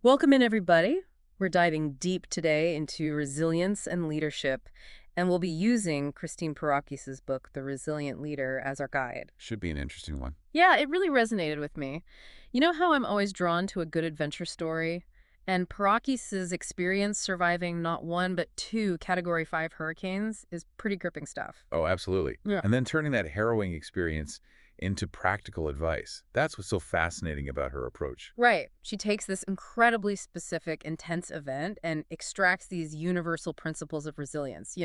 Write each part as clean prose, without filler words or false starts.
Welcome in, everybody. We're diving deep today into resilience and leadership, and we'll be using Christine Perakis' book, The Resilient Leader, as our guide. Should be an interesting one. Yeah, it really resonated with me. You know how I'm always drawn to a good adventure story? And Perakis' experience surviving not one, but two Category 5 hurricanes is pretty gripping stuff. Oh, absolutely. Yeah. And then turning that harrowing experience into practical advice. That's what's so fascinating about her approach. Right. She takes this incredibly specific, intense event and extracts these universal principles of resilience,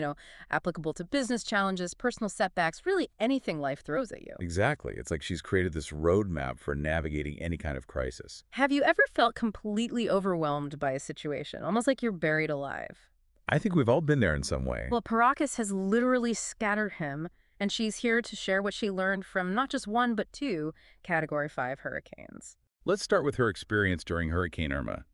applicable to business challenges, personal setbacks, really anything life throws at you. Exactly. It's like she's created this roadmap for navigating any kind of crisis. Have you ever felt completely overwhelmed by a situation, almost like you're buried alive? I think we've all been there in some way. Well, Paracas has literally scattered him, and she's here to share what she learned from not just one, but two Category 5 hurricanes. Let's start with her experience during Hurricane Irma.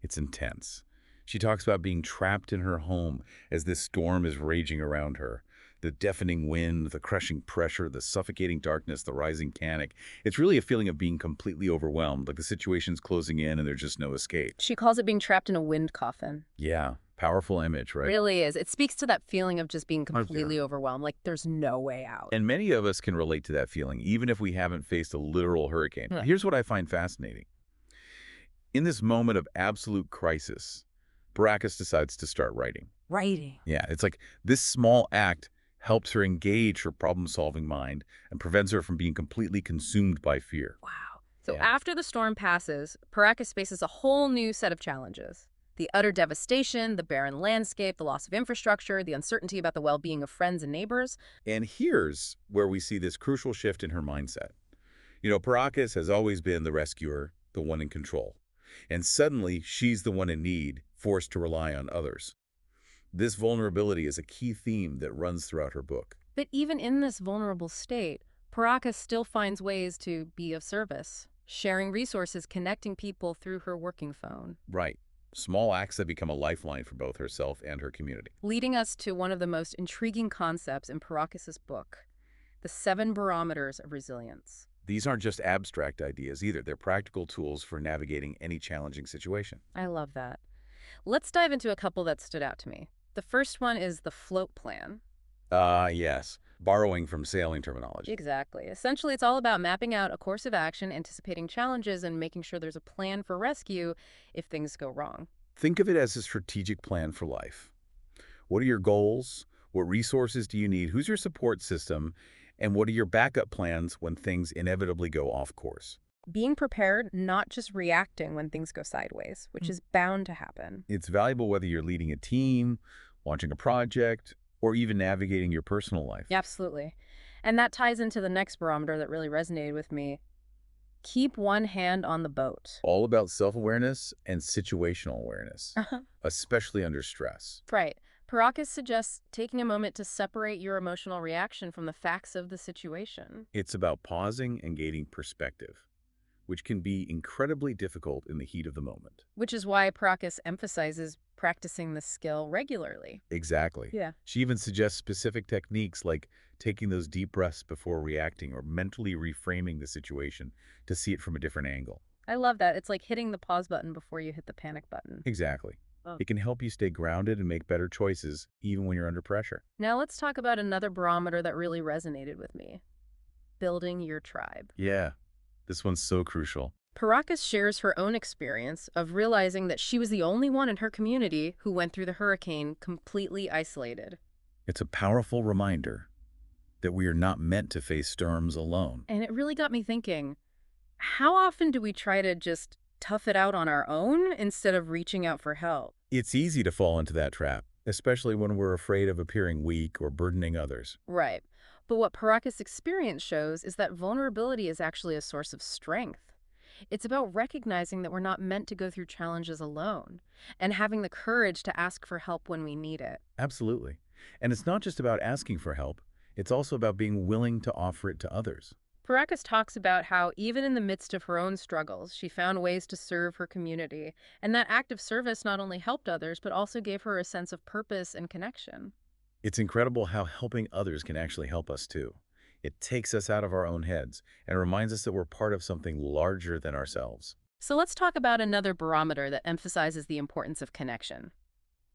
It's intense. She talks about being trapped in her home as this storm is raging around her. The deafening wind, the crushing pressure, the suffocating darkness, the rising panic. It's really a feeling of being completely overwhelmed, like the situation's closing in and there's just no escape. She calls it being trapped in a wind coffin. Yeah, powerful image, right? Really is. It speaks to that feeling of just being completely overwhelmed, like there's no way out. And many of us can relate to that feeling, even if we haven't faced a literal hurricane. Yeah. Here's what I find fascinating. In this moment of absolute crisis, Baracus decides to start writing. Writing. Yeah, it's like this small act helps her engage her problem-solving mind and prevents her from being completely consumed by fear. Wow. So Yeah. after the storm passes, Paracas faces a whole new set of challenges. The utter devastation, the barren landscape, the loss of infrastructure, the uncertainty about the well-being of friends and neighbors. And here's where we see this crucial shift in her mindset. Paracas has always been the rescuer, the one in control. And suddenly, she's the one in need, forced to rely on others. This vulnerability is a key theme that runs throughout her book. But even in this vulnerable state, Paracas still finds ways to be of service, sharing resources, connecting people through her working phone. Right. Small acts that become a lifeline for both herself and her community. Leading us to one of the most intriguing concepts in Paracas' book, the 7 barometers of resilience. These aren't just abstract ideas either. They're practical tools for navigating any challenging situation. I love that. Let's dive into a couple that stood out to me. The first one is the float plan. Yes. Borrowing from sailing terminology. Exactly. Essentially, it's all about mapping out a course of action, anticipating challenges, and making sure there's a plan for rescue if things go wrong. Think of it as a strategic plan for life. What are your goals? What resources do you need? Who's your support system? And what are your backup plans when things inevitably go off course? Being prepared, not just reacting when things go sideways, which is bound to happen. It's valuable whether you're leading a team, launching a project, or even navigating your personal life. Absolutely. And that ties into the next barometer that really resonated with me. Keep one hand on the boat. All about self-awareness and situational awareness, especially under stress. Right. Paracas suggests taking a moment to separate your emotional reaction from the facts of the situation. It's about pausing and gaining perspective, which can be incredibly difficult in the heat of the moment. Which is why Paracas emphasizes practicing the skill regularly. Exactly. Yeah. She even suggests specific techniques like taking those deep breaths before reacting or mentally reframing the situation to see it from a different angle. I love that. It's like hitting the pause button before you hit the panic button. Exactly. Oh. It can help you stay grounded and make better choices even when you're under pressure. Now let's talk about another barometer that really resonated with me. Building your tribe. Yeah, this one's so crucial. Paracas shares her own experience of realizing that she was the only one in her community who went through the hurricane completely isolated. It's a powerful reminder that we are not meant to face storms alone. And it really got me thinking, how often do we try to just tough it out on our own instead of reaching out for help? It's easy to fall into that trap, especially when we're afraid of appearing weak or burdening others. Right. But what Paracas' experience shows is that vulnerability is actually a source of strength. It's about recognizing that we're not meant to go through challenges alone and having the courage to ask for help when we need it. Absolutely. And it's not just about asking for help, it's also about being willing to offer it to others. Paracas talks about how even in the midst of her own struggles, she found ways to serve her community, and that act of service not only helped others, but also gave her a sense of purpose and connection. It's incredible how helping others can actually help us too. It takes us out of our own heads and reminds us that we're part of something larger than ourselves. So let's talk about another barometer that emphasizes the importance of connection.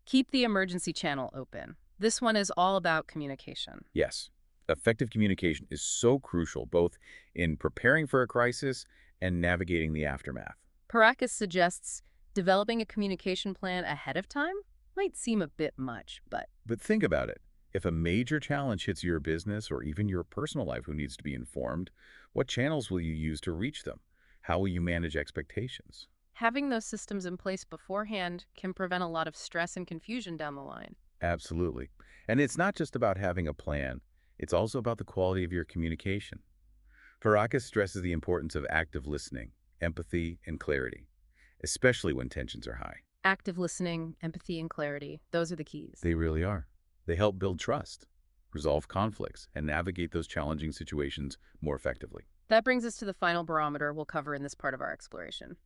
Keep the emergency channel open. This one is all about communication. Yes, effective communication is so crucial both in preparing for a crisis and navigating the aftermath. Perakis suggests developing a communication plan ahead of time might seem a bit much, but But think about it. If a major challenge hits your business or even your personal life who needs to be informed, what channels will you use to reach them? How will you manage expectations? having those systems in place beforehand can prevent a lot of stress and confusion down the line. Absolutely. And it's not just about having a plan, it's also about the quality of your communication. Perakis stresses the importance of active listening, empathy, and clarity, especially when tensions are high. Active listening, empathy, and clarity, those are the keys. They really are. They help build trust, resolve conflicts, and navigate those challenging situations more effectively. That brings us to the final barometer we'll cover in this part of our exploration.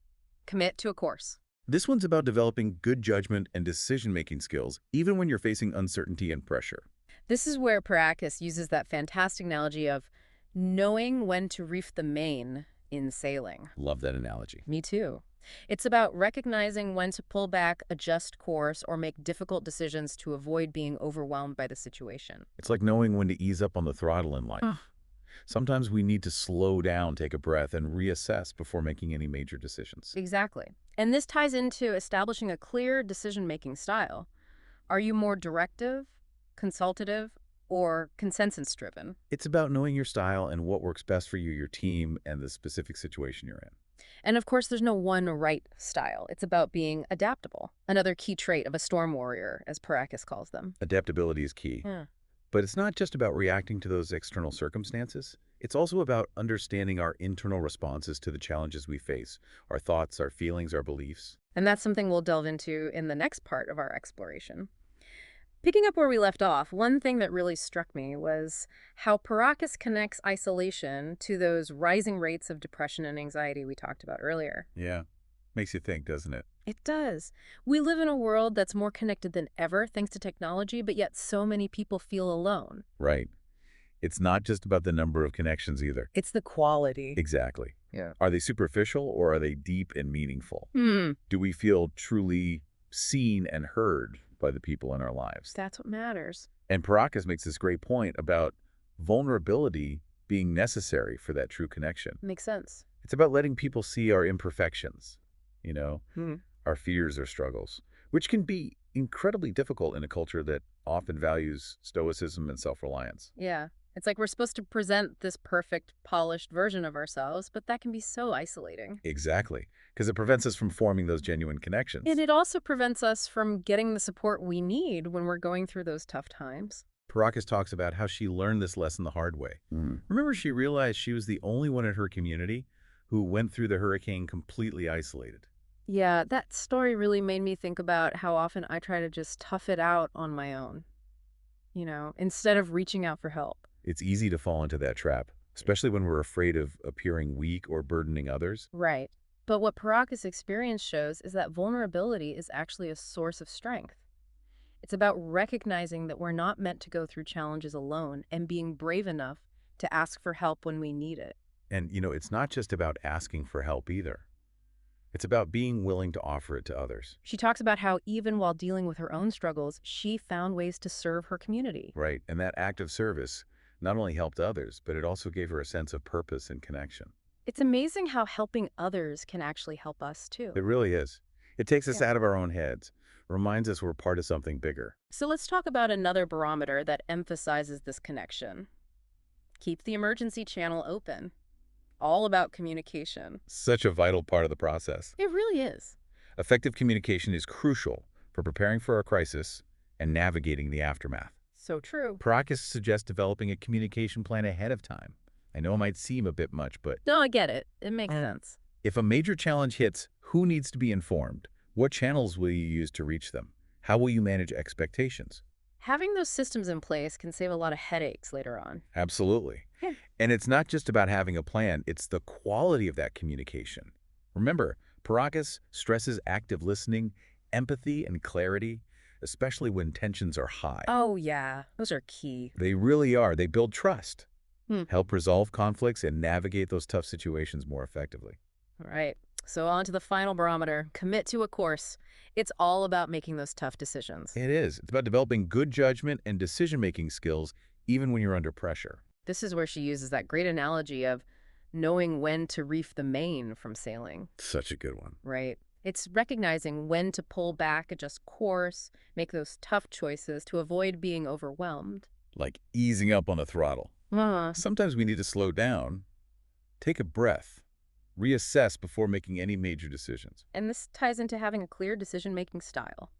Commit to a course. This one's about developing good judgment and decision-making skills, even when you're facing uncertainty and pressure. This is where Perakis uses that fantastic analogy of knowing when to reef the main in sailing. Love that analogy. Me too. It's about recognizing when to pull back, adjust course, or make difficult decisions to avoid being overwhelmed by the situation. It's like knowing when to ease up on the throttle in life. Ugh. Sometimes we need to slow down, take a breath, and reassess before making any major decisions. Exactly. And this ties into establishing a clear decision-making style. Are you more directive, consultative, or consensus-driven? It's about knowing your style and what works best for you, your team, and the specific situation you're in. And of course, there's no one right style. It's about being adaptable, another key trait of a storm warrior, as Perakis calls them. Adaptability is key. Yeah. But it's not just about reacting to those external circumstances. It's also about understanding our internal responses to the challenges we face, our thoughts, our feelings, our beliefs. And that's something we'll delve into in the next part of our exploration. Picking up where we left off, one thing that really struck me was how Perakis connects isolation to those rising rates of depression and anxiety we talked about earlier. Yeah, makes you think, doesn't it? It does. We live in a world that's more connected than ever thanks to technology, but yet so many people feel alone. Right. It's not just about the number of connections either. It's the quality. Exactly. Yeah. Are they superficial or are they deep and meaningful? Hmm. Do we feel truly seen and heard by the people in our lives? That's what matters. And Perakis makes this great point about vulnerability being necessary for that true connection. Makes sense. It's about letting people see our imperfections, Hmm. our fears or struggles, which can be incredibly difficult in a culture that often values stoicism and self-reliance. Yeah. It's like we're supposed to present this perfect, polished version of ourselves, but that can be so isolating. Exactly, because it prevents us from forming those genuine connections. And it also prevents us from getting the support we need when we're going through those tough times. Perakis talks about how she learned this lesson the hard way. Remember, she realized she was the only one in her community who went through the hurricane completely isolated. Yeah, that story really made me think about how often I try to just tough it out on my own, instead of reaching out for help. It's easy to fall into that trap, especially when we're afraid of appearing weak or burdening others. Right. But what Perakis' experience shows is that vulnerability is actually a source of strength. It's about recognizing that we're not meant to go through challenges alone and being brave enough to ask for help when we need it. And, it's not just about asking for help either. It's about being willing to offer it to others. She talks about how even while dealing with her own struggles, she found ways to serve her community. Right. And that act of service not only helped others, but it also gave her a sense of purpose and connection. It's amazing how helping others can actually help us too. It really is. It takes us Yeah. out of our own heads, reminds us we're part of something bigger. So let's talk about another barometer that emphasizes this connection. Keep the emergency channel open. All about communication. Such a vital part of the process. It really is. Effective communication is crucial for preparing for a crisis and navigating the aftermath. So true. Perakis suggests developing a communication plan ahead of time. I know it might seem a bit much, but No, I get it. It makes sense. if a major challenge hits, who needs to be informed? What channels will you use to reach them? How will you manage expectations? Having those systems in place can save a lot of headaches later on. Absolutely. Yeah. And it's not just about having a plan, it's the quality of that communication. Remember, Perakis stresses active listening, empathy, and clarity, especially when tensions are high. Oh, yeah. Those are key. They really are. They build trust, Hmm. help resolve conflicts, and navigate those tough situations more effectively. All right. So on to the final barometer. Commit to a course. It's all about making those tough decisions. It is. It's about developing good judgment and decision-making skills even when you're under pressure. This is where she uses that great analogy of knowing when to reef the main from sailing, Such a good one. right? It's recognizing when to pull back, adjust course, make those tough choices to avoid being overwhelmed. Like easing up on the throttle. Uh, Sometimes we need to slow down, take a breath, reassess before making any major decisions. and this ties into having a clear decision-making style.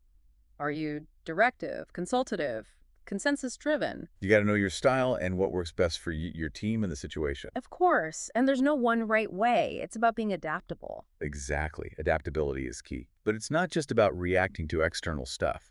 Are you directive, consultative, consensus-driven? You got to know your style and what works best for your team and the situation. Of course, and there's no one right way. It's about being adaptable. Exactly. Adaptability is key. But it's not just about reacting to external stuff.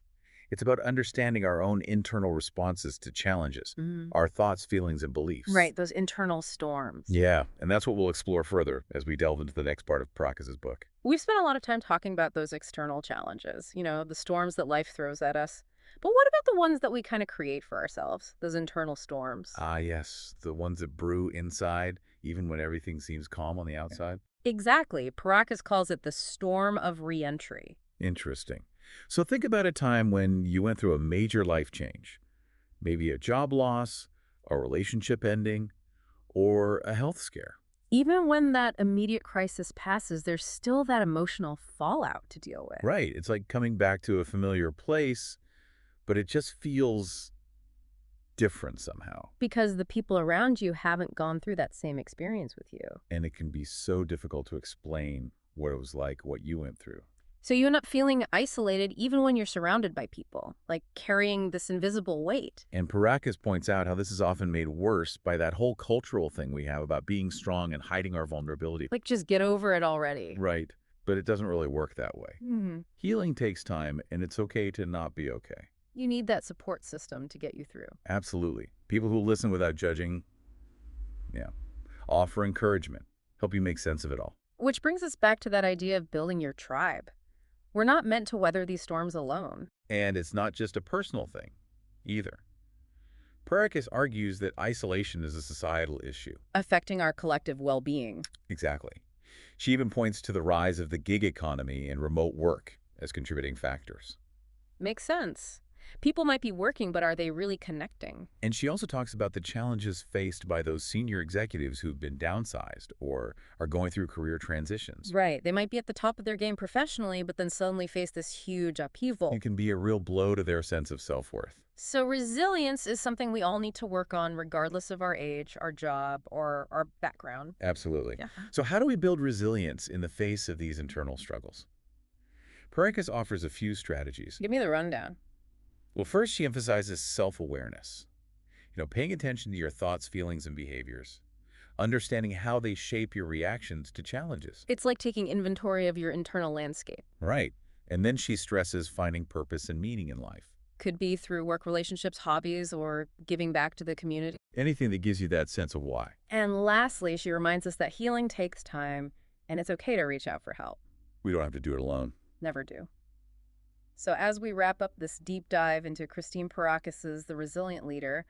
It's about understanding our own internal responses to challenges, Mhm. our thoughts, feelings, and beliefs. Right, those internal storms. Yeah, and that's what we'll explore further as we delve into the next part of Perakis' book. We've spent a lot of time talking about those external challenges, the storms that life throws at us. But what about the ones that we kind of create for ourselves, those internal storms? Ah, yes, the ones that brew inside, even when everything seems calm on the outside. Exactly. Perakis calls it the storm of reentry. Interesting. So think about a time when you went through a major life change, maybe a job loss, a relationship ending, or a health scare. Even when that immediate crisis passes, there's still that emotional fallout to deal with. Right, it's like coming back to a familiar place, but it just feels different somehow. Because the people around you haven't gone through that same experience with you. And it can be so difficult to explain what it was like, what you went through. So you end up feeling isolated even when you're surrounded by people, like carrying this invisible weight. And Perakis points out how this is often made worse by that whole cultural thing we have about being strong and hiding our vulnerability. Like, just get over it already. Right, but it doesn't really work that way. Hmm. Healing takes time, and it's okay to not be okay. You need that support system to get you through. Absolutely. People who listen without judging, yeah, offer encouragement, help you make sense of it all. Which brings us back to that idea of building your tribe. We're not meant to weather these storms alone. And it's not just a personal thing, either. Perakis argues that isolation is a societal issue. Affecting our collective well-being. Exactly. She even points to the rise of the gig economy and remote work as contributing factors. Makes sense. People might be working, but are they really connecting? And she also talks about the challenges faced by those senior executives who've been downsized or are going through career transitions. Right. They might be at the top of their game professionally, but then suddenly face this huge upheaval. It can be a real blow to their sense of self-worth. So resilience is something we all need to work on regardless of our age, our job, or our background. Absolutely. Yeah. So how do we build resilience in the face of these internal struggles? Perakis offers a few strategies. Give me the rundown. Well, first, she emphasizes self-awareness. Paying attention to your thoughts, feelings, and behaviors. Understanding how they shape your reactions to challenges. It's like taking inventory of your internal landscape. Right. And then she stresses finding purpose and meaning in life. Could be through work relationships, hobbies, or giving back to the community. Anything that gives you that sense of why. And lastly, she reminds us that healing takes time, and it's okay to reach out for help. We don't have to do it alone. Never do. So as we wrap up this deep dive into Christine Perakis' The Resilient Leader,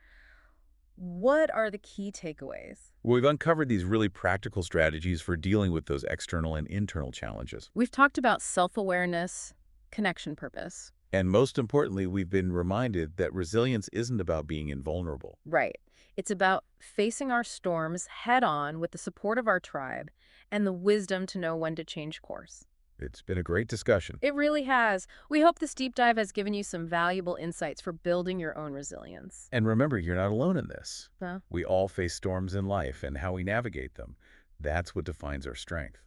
what are the key takeaways? Well, we've uncovered these really practical strategies for dealing with those external and internal challenges. We've talked about self-awareness, connection purpose. And most importantly, we've been reminded that resilience isn't about being invulnerable. Right. It's about facing our storms head on with the support of our tribe and the wisdom to know when to change course. It's been a great discussion. It really has. We hope this deep dive has given you some valuable insights for building your own resilience. And remember, you're not alone in this. Huh? We all face storms in life, and how we navigate them, that's what defines our strength.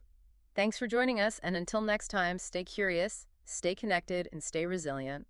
Thanks for joining us, and until next time, stay curious, stay connected, and stay resilient.